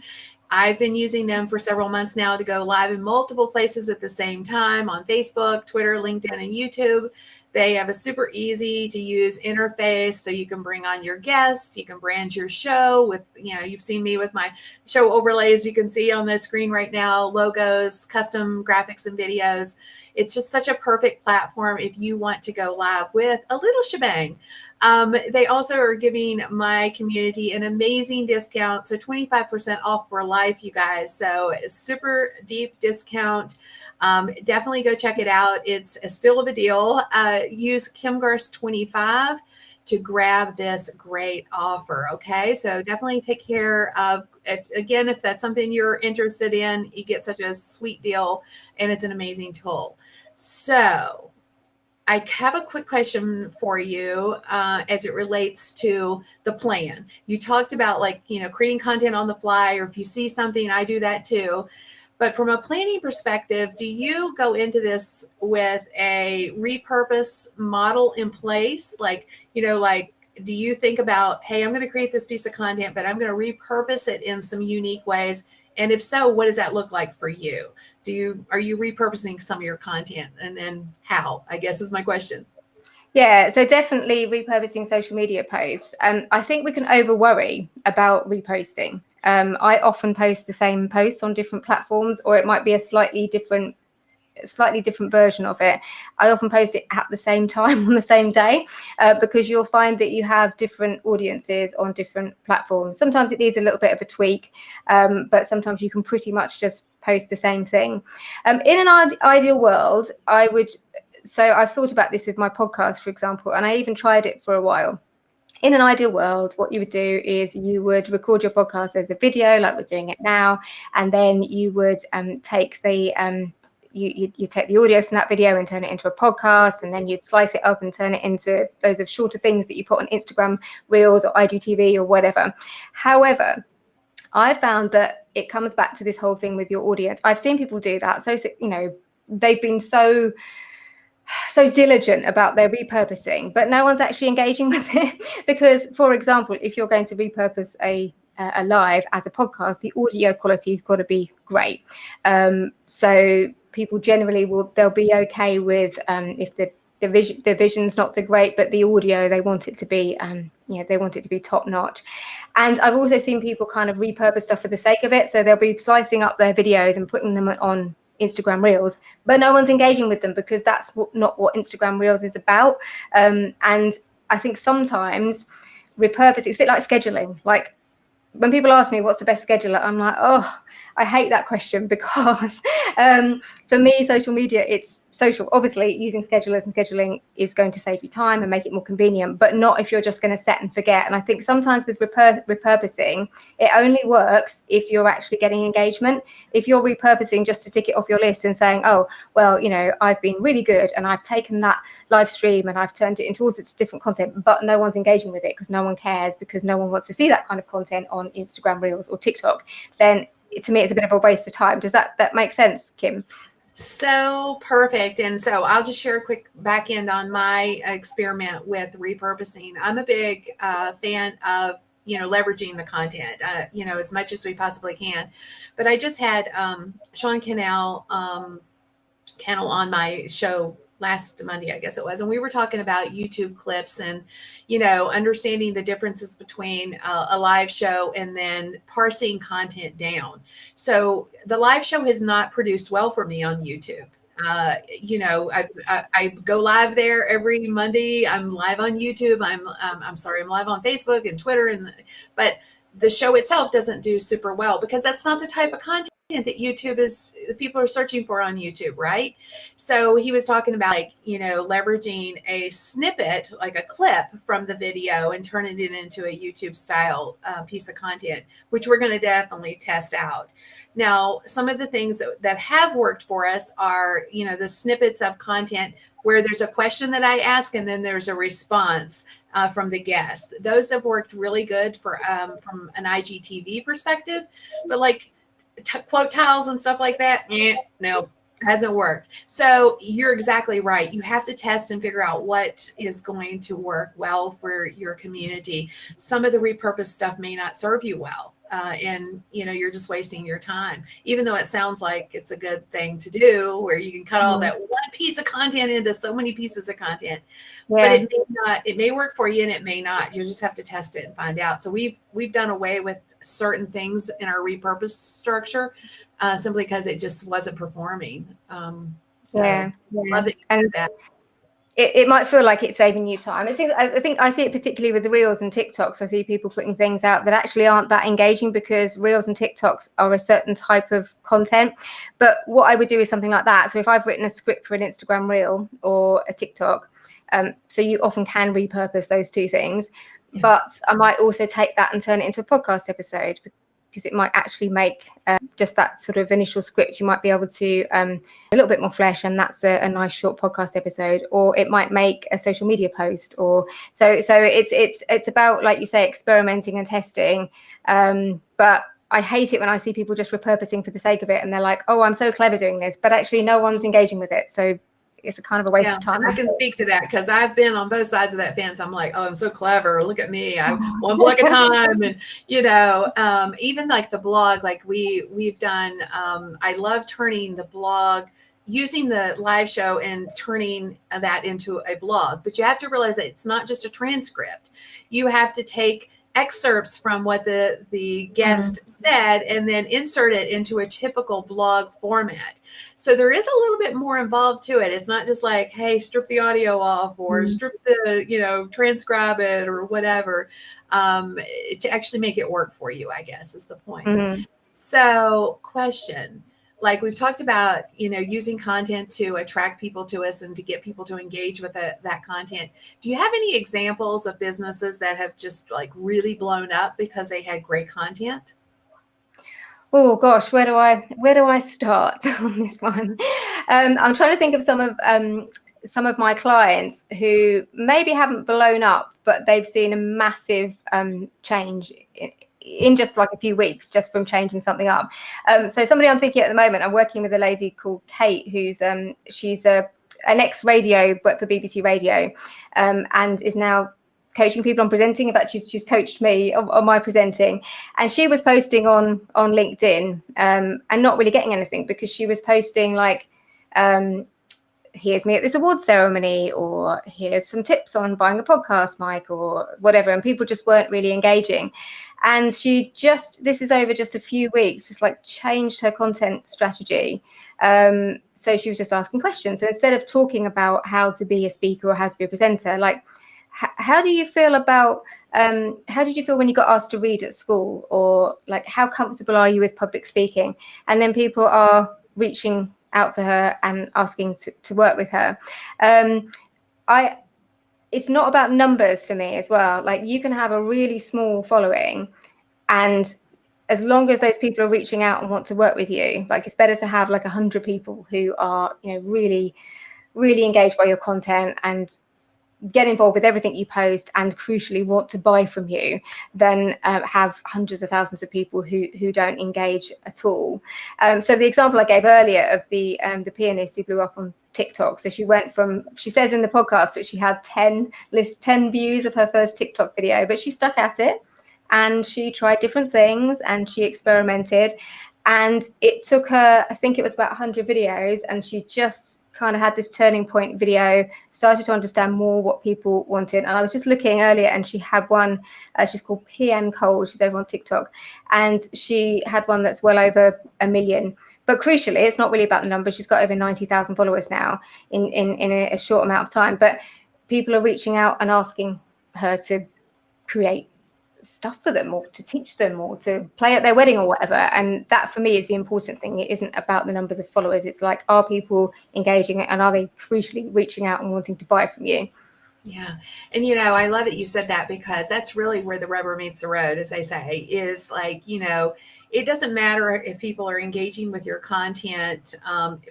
I've been using them for several months now to go live in multiple places at the same time on Facebook, Twitter, LinkedIn, and YouTube. They have a super easy to use interface, so you can bring on your guests. You can brand your show with, you've seen me with my show overlays. You can see on the screen right now, logos, custom graphics and videos. It's just such a perfect platform if you want to go live with a little shebang. They also are giving my community an amazing discount. So 25% off for life, you guys. So a super deep discount. Definitely go check it out. It's still of a deal. Use KimGarst25 to grab this great offer. Okay. So definitely take care of, if that's something you're interested in, you get such a sweet deal and it's an amazing tool. So I have a quick question for you as it relates to the plan. You talked about creating content on the fly, or if you see something, I do that too. But from a planning perspective, do you go into this with a repurpose model in place? Do you think about, hey, I'm going to create this piece of content, but I'm going to repurpose it in some unique ways? And if so, what does that look like for you? Are you repurposing some of your content, and then how, I guess, is my question. Yeah, so definitely repurposing social media posts. I think we can over worry about reposting. I often post the same posts on different platforms, or it might be a slightly different version of it. I often post it at the same time on the same day because you'll find that you have different audiences on different platforms. Sometimes it needs a little bit of a tweak, but sometimes you can pretty much just post the same thing. In an ideal world, I've thought about this with my podcast, for example, and I even tried it for a while. In an ideal world, what you would do is you would record your podcast as a video, like we're doing it now, and then you would take the you take the audio from that video and turn it into a podcast, and then you'd slice it up and turn it into those of shorter things that you put on Instagram Reels or IGTV or whatever. However, I found that it comes back to this whole thing with your audience. I've seen people do that. So, they've been so diligent about their repurposing, but no one's actually engaging with it. Because, for example, if you're going to repurpose a live as a podcast, the audio quality's got to be great. So people generally they'll be okay with if the vision's not so great, but the audio, they want it to be they want it to be top notch. And I've also seen people kind of repurpose stuff for the sake of it. So they'll be slicing up their videos and putting them on Instagram Reels, but no one's engaging with them because that's not what Instagram Reels is about. And I think sometimes repurpose, it's a bit like scheduling. Like, when people ask me what's the best scheduler, I'm like, oh, I hate that question, because for me, social media, it's social. Obviously, using schedulers and scheduling is going to save you time and make it more convenient, but not if you're just going to set and forget. And I think sometimes with repurposing, it only works if you're actually getting engagement. If you're repurposing just to tick it off your list and saying, oh, well, I've been really good and I've taken that live stream and I've turned it into all sorts of different content, but no one's engaging with it because no one cares, because no one wants to see that kind of content on Instagram Reels or TikTok, then to me, it's a bit of a waste of time. Does that make sense, Kim? So perfect. And so I'll just share a quick back end on my experiment with repurposing. I'm a big fan of, leveraging the content, as much as we possibly can. But I just had Sean Cannell on my show last Monday, I guess it was. And we were talking about YouTube clips and, understanding the differences between a live show and then parsing content down. So the live show has not produced well for me on YouTube. You know, I go live there every Monday. I'm live on YouTube. I'm sorry, I'm live on Facebook and Twitter, but the show itself doesn't do super well because that's not the type of content that YouTube is, people are searching for on YouTube, right? So he was talking about, like, you know, leveraging a snippet, like a clip from the video, and turning it into a YouTube style piece of content, which we're going to definitely test out. Now, some of the things that have worked for us are, you know, the snippets of content where there's a question that I ask and then there's a response from the guest. Those have worked really good for from an IGTV perspective, but like quote tiles and stuff like that, no, hasn't worked. So you're exactly right. You have to test and figure out what is going to work well for your community. Some of the repurposed stuff may not serve you well. And you know, you're just wasting your time, even though it sounds like it's a good thing to do, where you can cut all that one piece of content into so many pieces of content. But it may not, it may work for you and it may not. You just have to test it and find out. So we've done away with certain things in our repurpose structure simply because it just wasn't performing. Love that you did that. It might feel like it's saving you time. I think I see it particularly with the Reels and TikToks. I see people putting things out that actually aren't that engaging because Reels and TikToks are a certain type of content. But what I would do is something like that. So if I've written a script for an Instagram Reel or a TikTok, so you often can repurpose those two things. Yeah. But I might also take that and turn it into a podcast episode, because it might actually make just that sort of initial script, you might be able to a little bit more flesh, and that's a nice short podcast episode. Or it might make a social media post, or so it's about, like you say, experimenting and testing. But I hate it when I see people just repurposing for the sake of it, and they're like, oh, I'm so clever doing this, but actually no one's engaging with it. So it's a kind of a waste of time. I can speak to that because I've been on both sides of that fence. I'm like, oh, I'm so clever. Look at me. I one block at a time. And, you know, even like the blog, like we've done, I love turning the blog, using the live show and turning that into a blog. But you have to realize that it's not just a transcript. You have to take excerpts from what the guest said and then insert it into a typical blog format. So there is a little bit more involved to it. It's not just like, hey, strip the audio off or strip the, you know, transcribe it or whatever, to actually make it work for you, I guess is the point. So question, like we've talked about, you know, using content to attract people to us and to get people to engage with that content. Do you have any examples of businesses that have just like really blown up because they had great content? Oh gosh, where do I start on this one? I'm trying to think of some of my clients who maybe haven't blown up, but they've seen a massive change in just like a few weeks, just from changing something up. So somebody I'm thinking at the moment, I'm working with a lady called Kate, who's she's an ex-radio, but for BBC Radio, and is now coaching people on presenting. In fact, she's coached me on my presenting, and she was posting on LinkedIn and not really getting anything, because she was posting like, here's me at this award ceremony, or here's some tips on buying a podcast mic or whatever, and people just weren't really engaging. And she this is over just a few weeks, just like changed her content strategy. So she was just asking questions. So instead of talking about how to be a speaker or how to be a presenter, like, how do you feel about, how did you feel when you got asked to read at school? Or like, how comfortable are you with public speaking? And then people are reaching out to her and asking to work with her. It's not about numbers for me as well. Like, you can have a really small following, and as long as those people are reaching out and want to work with you, like, it's better to have like 100 people who are, you know, really, really engaged by your content and get involved with everything you post and crucially want to buy from you, than have hundreds of thousands of people who don't engage at all. So the example I gave earlier of the pianist who blew up on TikTok. So she says in the podcast that she had 10 views of her first TikTok video, but she stuck at it and she tried different things and she experimented, and it took her, I think it was about 100 videos, and she just kind of had this turning point video, started to understand more what people wanted. And I was just looking earlier, and she had one, she's called P.N. Cole, she's over on TikTok, and she had one that's well over 1 million But crucially, it's not really about the numbers. She's got over 90,000 followers now in a short amount of time. But people are reaching out and asking her to create stuff for them, or to teach them, or to play at their wedding or whatever. And that for me is the important thing. It isn't about the numbers of followers. It's like, are people engaging, and are they crucially reaching out and wanting to buy from you? Yeah. And, you know, I love that you said that, because that's really where the rubber meets the road, as they say, is like, you know, it doesn't matter if people are engaging with your content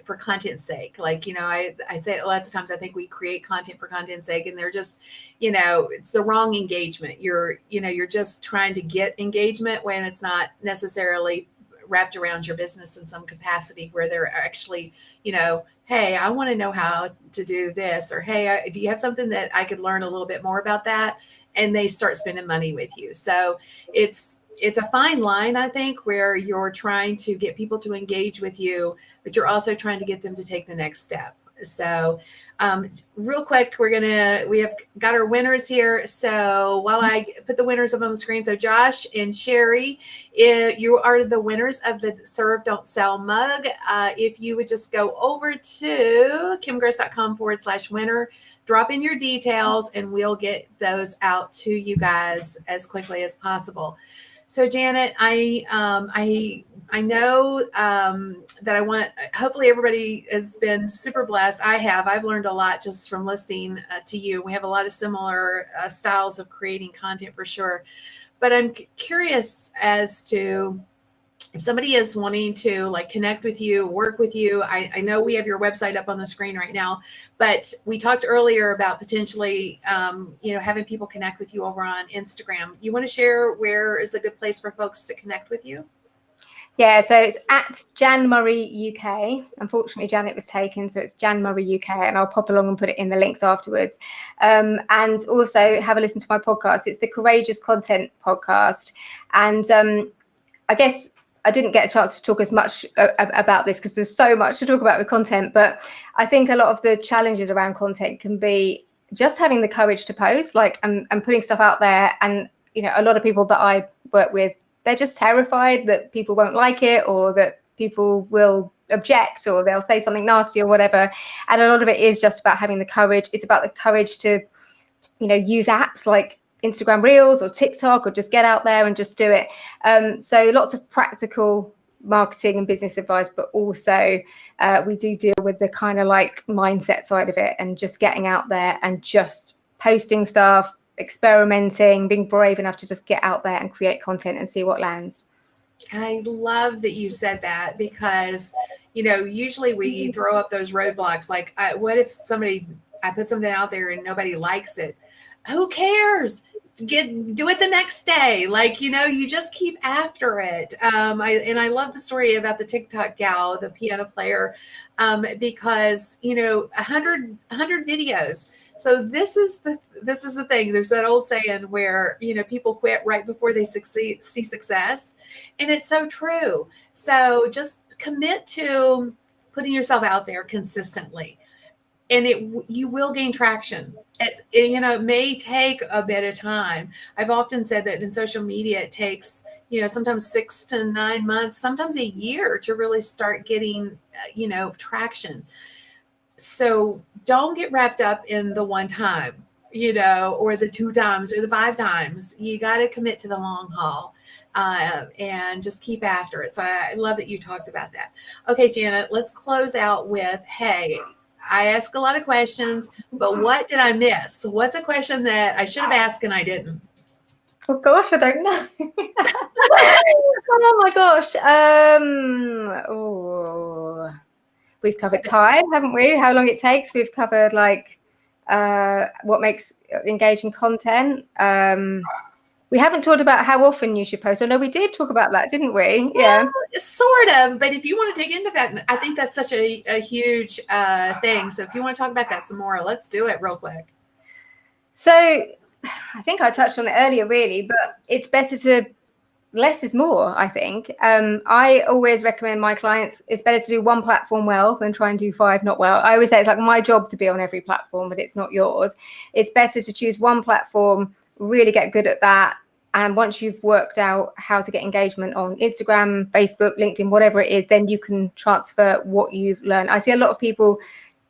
for content's sake. Like, you know, I say it lots of times, I think we create content for content's sake, and they're just, you know, it's the wrong engagement. You're just trying to get engagement when it's not necessarily wrapped around your business in some capacity, where they're actually, you know, hey, I want to know how to do this, or hey, do you have something that I could learn a little bit more about that? And they start spending money with you. So it's a fine line, I think, where you're trying to get people to engage with you, but you're also trying to get them to take the next step. So real quick, we have got our winners here. So while I put the winners up on the screen, so Josh and Sherry, you are the winners of the Serve Don't Sell mug. If you would just go over to kimgress.com/winner, drop in your details, and we'll get those out to you guys as quickly as possible. So Janet, I know that I want, hopefully everybody has been super blessed. I've learned a lot just from listening to you. We have a lot of similar styles of creating content for sure. But I'm curious as to if somebody is wanting to like connect with you, work with you. I know we have your website up on the screen right now, but we talked earlier about potentially, having people connect with you over on Instagram. You want to share where is a good place for folks to connect with you? Yeah, so it's at Jan Murray UK. Unfortunately, Janet was taken, so it's Jan Murray UK, and I'll pop along and put it in the links afterwards. And also have a listen to my podcast. It's the Courageous Content Podcast. And I guess I didn't get a chance to talk as much about this because there's so much to talk about with content. But I think a lot of the challenges around content can be just having the courage to post, like, and putting stuff out there. And, you know, a lot of people that I work with, they're just terrified that people won't like it, or that people will object, or they'll say something nasty or whatever. And a lot of it is just about having the courage. It's about the courage to, you know, use apps like Instagram Reels or TikTok, or just get out there and just do it. So lots of practical marketing and business advice, but also we do deal with the kind of like mindset side of it, and just getting out there and just posting stuff, experimenting, being brave enough to just get out there and create content and see what lands. I love that you said that, because, you know, usually we throw up those roadblocks. Like, what if I put something out there and nobody likes it? Who cares? Do it the next day. Like, you know, you just keep after it. I love the story about the TikTok gal, the piano player, because, you know, 100 videos. So this is the thing. There's that old saying where, you know, people quit right before they see success. And it's so true. So just commit to putting yourself out there consistently, and you will gain traction. It may take a bit of time. I've often said that in social media, it takes, you know, sometimes 6 to 9 months, sometimes a year to really start getting, traction. So don't get wrapped up in the one time, you know, or the 2 times or the 5 times. You got to commit to the long haul. And just keep after it. So I love that you talked about that. Okay, Janet, let's close out with, hey, I ask a lot of questions, but what did I miss? What's a question that I should have asked and I didn't? Oh gosh, I don't know. Oh my gosh. We've covered time, haven't we? How long it takes. We've covered like what makes engaging content. We haven't talked about how often you should post. I know we did talk about that, didn't we? Yeah. Well, sort of. But if you want to dig into that, I think that's such a huge thing. So if you want to talk about that some more, let's do it real quick. So I think I touched on it earlier, really, but it's better to, less is more, I think. I always recommend my clients, it's better to do 1 platform well than try and do 5 not well. I always say it's like my job to be on every platform, but it's not yours. It's better to choose 1 platform, really get good at that, And once you've worked out how to get engagement on Instagram, Facebook, LinkedIn, whatever it is, then you can transfer what you've learned. I see a lot of people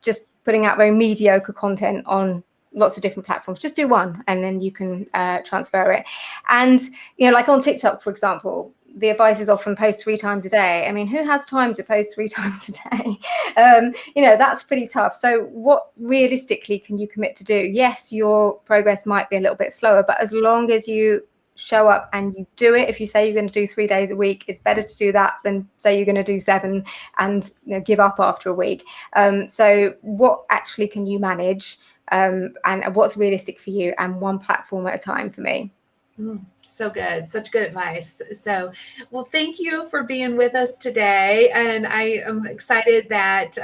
just putting out very mediocre content on lots of different platforms. Just do one and then you can transfer it. And, you know, like on TikTok, for example, the advice is often post 3 times a day. I mean, who has time to post 3 times a day? You know, that's pretty tough. So what realistically can you commit to do? Yes, your progress might be a little bit slower, but as long as you show up and you do it, if you say you're going to do 3 days a week, it's better to do that than say you're going to do 7 and, you know, give up after a week. So what actually can you manage, and what's realistic for you, and one platform at a time for me. So good. Such good advice. So, well, thank you for being with us today. And I am excited that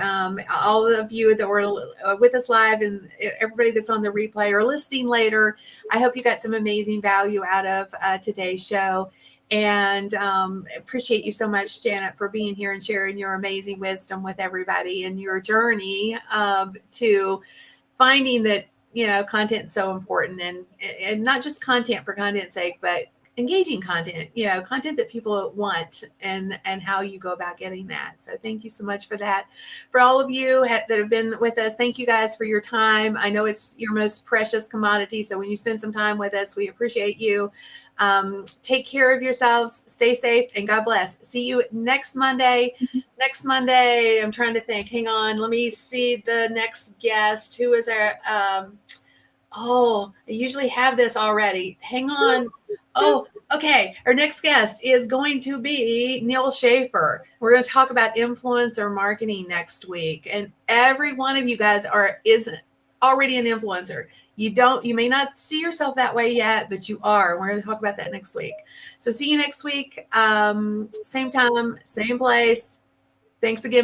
all of you that were with us live and everybody that's on the replay or listening later, I hope you got some amazing value out of today's show. And appreciate you so much, Janet, for being here and sharing your amazing wisdom with everybody and your journey to finding that, you know, content's so important, and not just content for content's sake, but engaging content, you know, content that people want, and how you go about getting that. So thank you so much for that. For all of you that have been with us, thank you guys for your time. I know it's your most precious commodity. So when you spend some time with us, we appreciate you. Take care of yourselves, stay safe, and God bless. See you next Monday. Next Monday, I'm trying to think. Hang on. Let me see the next guest. Who is our, I usually have this already. Hang on. Oh, okay. Our next guest is going to be Neil Schaefer. We're going to talk about influencer marketing next week. And every one of you guys is already an influencer. You may not see yourself that way yet, but you are. We're going to talk about that next week. So see you next week. Same time, same place. Thanks again